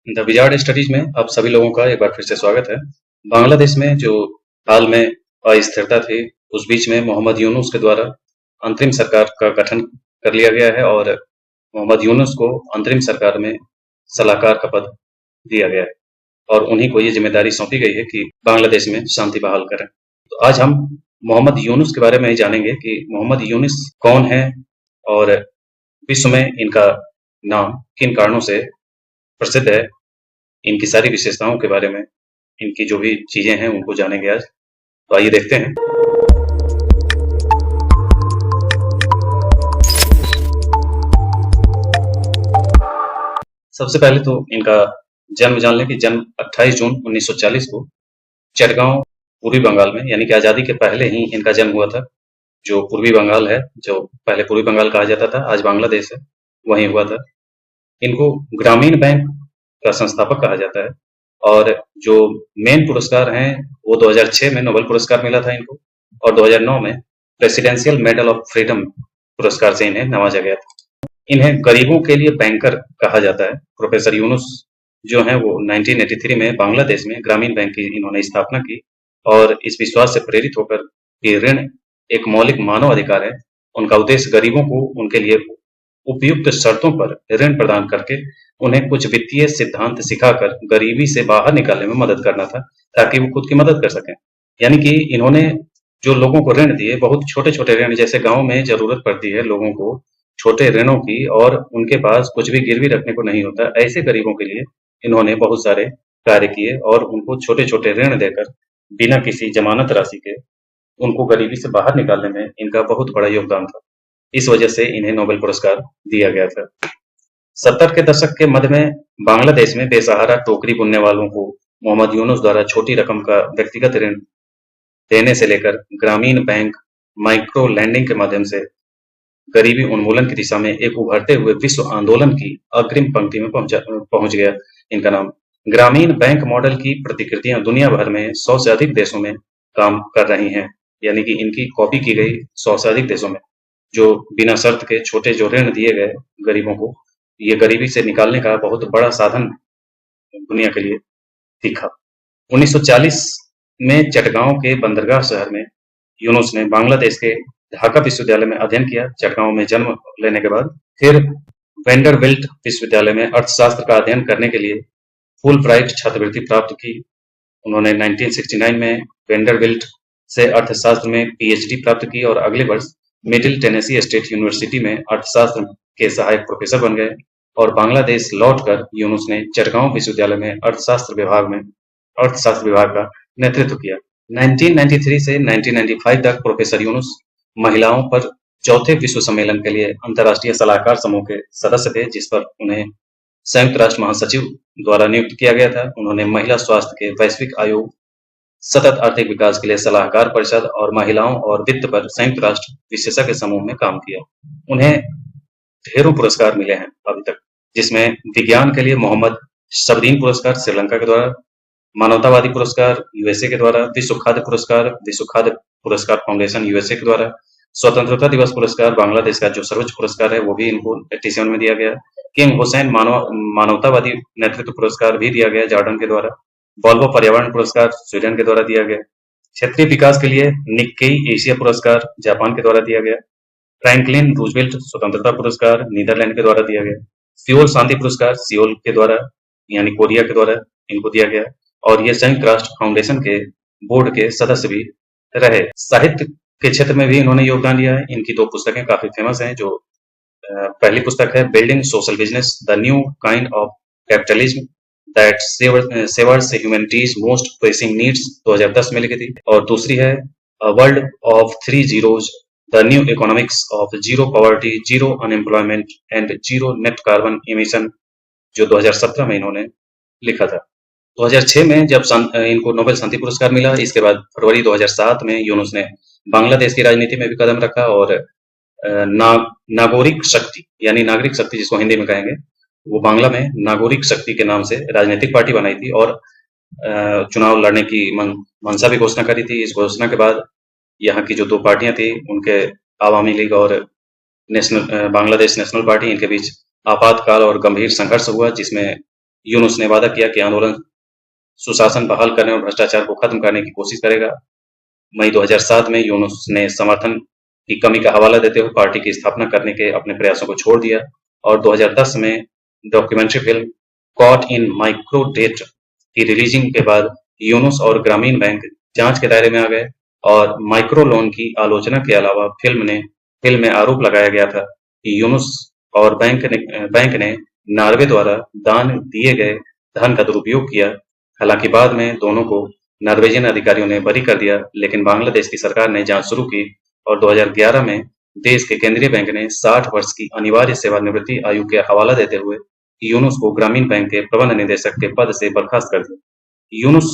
The wizard studies में आप सभी लोगों का एक बार फिर से स्वागत है। बांग्लादेश में जो हाल में अस्थिरता थी, उस बीच में मोहम्मद यूनुस के द्वारा अंतरिम सरकार का गठन कर लिया गया है और मोहम्मद यूनुस को अंतरिम सरकार में सलाहकार का पद दिया गया है और उन्हीं को ये जिम्मेदारी सौंपी गई है कि बांग्लादेश में शांति बहाल करें। तो आज हम मोहम्मद यूनुस के बारे में ही जानेंगे कि मोहम्मद यूनुस कौन है और विश्व में इनका नाम किन कारणों से प्रसिद्ध है। इनकी सारी विशेषताओं के बारे में, इनकी जो भी चीजें हैं उनको जानेंगे आज। तो आइए देखते हैं। सबसे पहले तो इनका जन्म जान लें कि जन्म 28 जून 1940 को चटगांव पूर्वी बंगाल में, यानी कि आजादी के पहले ही इनका जन्म हुआ था। जो पूर्वी बंगाल है, जो पहले पूर्वी बंगाल कहा जाता था, आज बांग्लादेश है, वहीं हुआ था। इनको ग्रामीण बैंक का संस्थापक कहा जाता है और जो मेन पुरस्कार हैं वो 2006 में नोबेल पुरस्कार मिला था इनको और 2009 में प्रेसिडेंशियल मेडल ऑफ फ्रीडम पुरस्कार से इन्हें नवाजा गया था। इन्हें गरीबों के लिए बैंकर कहा जाता है। प्रोफेसर यूनुस जो हैं वो 1983 में बांग्लादेश में ग्रामीण बैंक की इन्होंने स्थापना की और इस विश्वास से प्रेरित होकर कि ऋण एक मौलिक मानव अधिकार है, उनका उद्देश्य गरीबों को उनके लिए उपयुक्त शर्तों पर ऋण प्रदान करके उन्हें कुछ वित्तीय सिद्धांत सिखाकर गरीबी से बाहर निकालने में मदद करना था, ताकि वो खुद की मदद कर सकें। यानी कि इन्होंने जो लोगों को ऋण दिए, बहुत छोटे-छोटे ऋण, जैसे गाँव में ज़रूरत पड़ती है लोगों को छोटे ऋणों की और उनके पास कुछ भी गिरवी रखने को नहीं होता, ऐसे गरीबों के लिए इन्होंने बहुत सारे कार्य किए और उनको छोटे-छोटे ऋण देकर बिना किसी जमानत राशि के उनको गरीबी से बाहर निकालने में इनका बहुत बड़ा योगदान था। इस वजह से इन्हें नोबेल पुरस्कार दिया गया था। 70 के दशक के मध्य में बांग्लादेश में बेसहारा टोकरी बुनने वालों को मोहम्मद यूनुस द्वारा छोटी रकम का व्यक्तिगत ऋण देने से लेकर ग्रामीण बैंक माइक्रो लैंडिंग के माध्यम से गरीबी उन्मूलन की दिशा में एक उभरते हुए विश्व आंदोलन की अग्रिम पंक्ति में पहुंच गया इनका नाम। ग्रामीण बैंक मॉडल की प्रतिकृतियां दुनिया भर में 100 से अधिक देशों में काम कर रही हैं, यानी कि इनकी कॉपी की गई 100 से अधिक देशों में। जो बिना शर्त के छोटे जो ऋण दिए गए गरीबों को, ये गरीबी से निकालने का बहुत बड़ा साधन दुनिया के लिए दिखा। 1940 में चटगांव के बंदरगाह शहर में यूनुस ने बांग्लादेश के ढाका विश्वविद्यालय में अध्ययन किया। चटगांव में जन्म लेने के बाद फिर वेंडरबिल्ट विश्वविद्यालय में अर्थशास्त्र का अध्ययन करने के लिए फुल ब्राइट छात्रवृत्ति प्राप्त की। उन्होंने 1969 में वेंडरबिल्ट से अर्थशास्त्र में पीएचडी प्राप्त की और अगले वर्ष मिडिल टेनेसी स्टेट यूनिवर्सिटी में अर्थशास्त्र के सहायक प्रोफेसर बन गए और बांग्लादेश लौटकर यूनुस ने चटगांव विश्वविद्यालय में अर्थशास्त्र विभाग का नेतृत्व किया। 1993 से 1995 तक प्रोफेसर यूनुस महिलाओं पर चौथे विश्व सम्मेलन के लिए अंतर्राष्ट्रीय सलाहकार समूह के सदस्य थे, जिस पर उन्हें संयुक्त राष्ट्र महासचिव द्वारा नियुक्त किया गया था। उन्होंने महिला स्वास्थ्य के वैश्विक आयोग, सतत आर्थिक विकास के लिए सलाहकार परिषद और महिलाओं और वित्त पर संयुक्त राष्ट्र विशेषज्ञ समूह में काम किया। उन्हें ढेरों पुरस्कार मिले हैं अभी तक, जिसमें विज्ञान के लिए मोहम्मद शबदीन पुरस्कार श्रीलंका के द्वारा, मानवतावादी पुरस्कार यूएसए के द्वारा, विश्व खाद्य पुरस्कार फाउंडेशन यूएसए के द्वारा, स्वतंत्रता दिवस पुरस्कार बांग्लादेश का जो सर्वोच्च पुरस्कार है वो भी इनको 87 में दिया गया। किंग हुसैन मानवतावादी नेतृत्व पुरस्कार भी दिया गया जॉर्डन के द्वारा। वॉल्वो पर्यावरण पुरस्कार स्वीडन के द्वारा दिया गया। क्षेत्रीय विकास के लिए निक्केई एशिया पुरस्कार जापान के द्वारा दिया गया। फ्रैंकलिन रूजवेल्ट स्वतंत्रता पुरस्कार नीदरलैंड के द्वारा दिया गया। सियोल शांति पुरस्कार सियोल के द्वारा, यानी कोरिया के द्वारा इनको दिया गया और ये संयुक्त राष्ट्र फाउंडेशन के बोर्ड के सदस्य भी रहे। साहित्य के क्षेत्र में भी इन्होंने योगदान दिया है। इनकी 2 पुस्तकें काफी फेमस हैं। जो पहली पुस्तक है building social business, the new kind of capitalism that serves humanity's most pressing needs, 2010 में लिखी थी। और दूसरी है a world of 3 zeros, the new economics of zero poverty, zero unemployment and zero net carbon emission, जो 2017 में इन्होंने लिखा था। 2006 में जब इनको नोबेल शांति पुरस्कार मिला, इसके बाद फरवरी 2007 में यूनुस ने बांग्लादेश की राजनीति में भी कदम रखा और नागरिक शक्ति, यानी नागरिक शक्ति जिसको हिंदी में कहेंगे, वो बांग्ला में नागरिक शक्ति के नाम से राजनीतिक पार्टी बनाई थी और चुनाव लड़ने की मंशा भी घोषणा करी थी। इस घोषणा के बाद यहाँ की जो 2 पार्टियां थी, उनके आवामी लीग और बांग्लादेश नेशनल पार्टी, इनके बीच आपातकाल और गंभीर संघर्ष हुआ, जिसमें यूनुस ने वादा किया कि आंदोलन सुशासन बहाल करने और भ्रष्टाचार को खत्म करने की कोशिश करेगा। मई 2007 में यूनुस ने समर्थन की कमी का हवाला देते हुए पार्टी की स्थापना करने के अपने प्रयासों को छोड़ दिया और 2010 में documentary film caught in micro debt की रिलीजिंग के बाद यूनुस और ग्रामीण बैंक जांच के दायरे में आ गए और माइक्रो लोन की आलोचना के अलावा फिल्म में आरोप लगाया गया था कि यूनुस और बैंक ने नॉर्वे द्वारा दान दिए गए धन का दुरुपयोग किया। हालांकि बाद में दोनों को नॉर्वेजियन अधिकारियों ने बरी कर दिया, लेकिन बांग्लादेश की सरकार ने जांच शुरू की और 2011 में देश के केंद्रीय बैंक ने 60 वर्ष की अनिवार्य सेवानिवृत्ति आयु के हवाला देते हुए यूनुस को ग्रामीण बैंक के प्रबंध निदेशक के पद से बर्खास्त कर दिया। यूनुस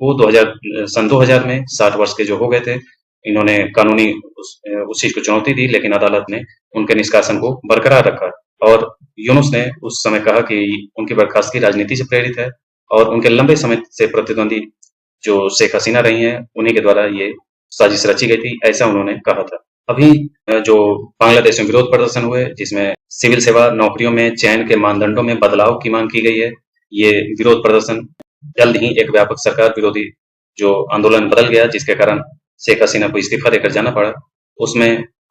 को 2000 में 60 वर्ष के जो हो गए थे, इन्होंने कानूनी उस चीज को चुनौती दी, लेकिन अदालत ने उनके निष्कासन को बरकरार रखा और यूनुस ने उस समय कहा कि उनकी बर्खास्तगी राजनीति से प्रेरित है और उनके लंबे समय से प्रतिद्वंदी जो शेख हसीना रही हैं, उन्हीं के द्वारा ये साजिश रची गई थी, ऐसा उन्होंने कहा था। अभी जो बांग्लादेश में विरोध प्रदर्शन हुए, जिसमें सिविल सेवा नौकरियों में चयन के मानदंडों में बदलाव की मांग की गई है, ये विरोध प्रदर्शन जल्द ही एक व्यापक सरकार विरोधी जो आंदोलन बदल गया, जिसके कारण शेख हसीना को इस्तीफा देकर जाना पड़ा।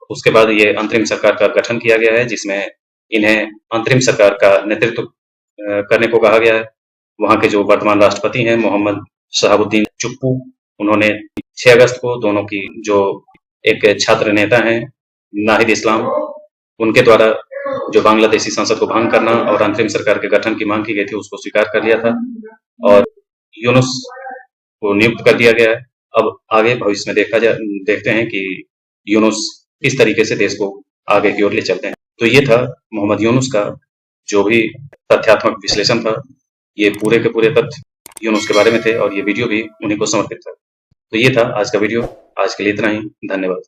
उसके बाद ये अंतरिम सरकार का गठन किया गया है, जिसमें इन्हें अंतरिम सरकार का नेतृत्व करने को कहा गया है। वहां के जो वर्तमान राष्ट्रपति हैं मोहम्मद शहाबुद्दीन चुप्पू, उन्होंने 6 अगस्त को दोनों की जो एक छात्र नेता हैं नाहिद इस्लाम, उनके द्वारा जो बांग्लादेशी संसद को भंग करना और अंतरिम सरकार के गठन की मांग की गई थी, उसको स्वीकार कर लिया था और यूनुस को नियुक्त कर दिया गया है। अब आगे भविष्य में देखते हैं कि यूनुस किस तरीके से देश को आगे की ओर ले चलते हैं। तो ये था मोहम्मद यूनुस का जो भी तथ्यात्मक विश्लेषण था। ये पूरे के पूरे तथ्य यूनुस के बारे में थे और ये वीडियो भी उन्हीं को समर्पित था। तो ये था आज का वीडियो। आज के लिए इतना ही। धन्यवाद।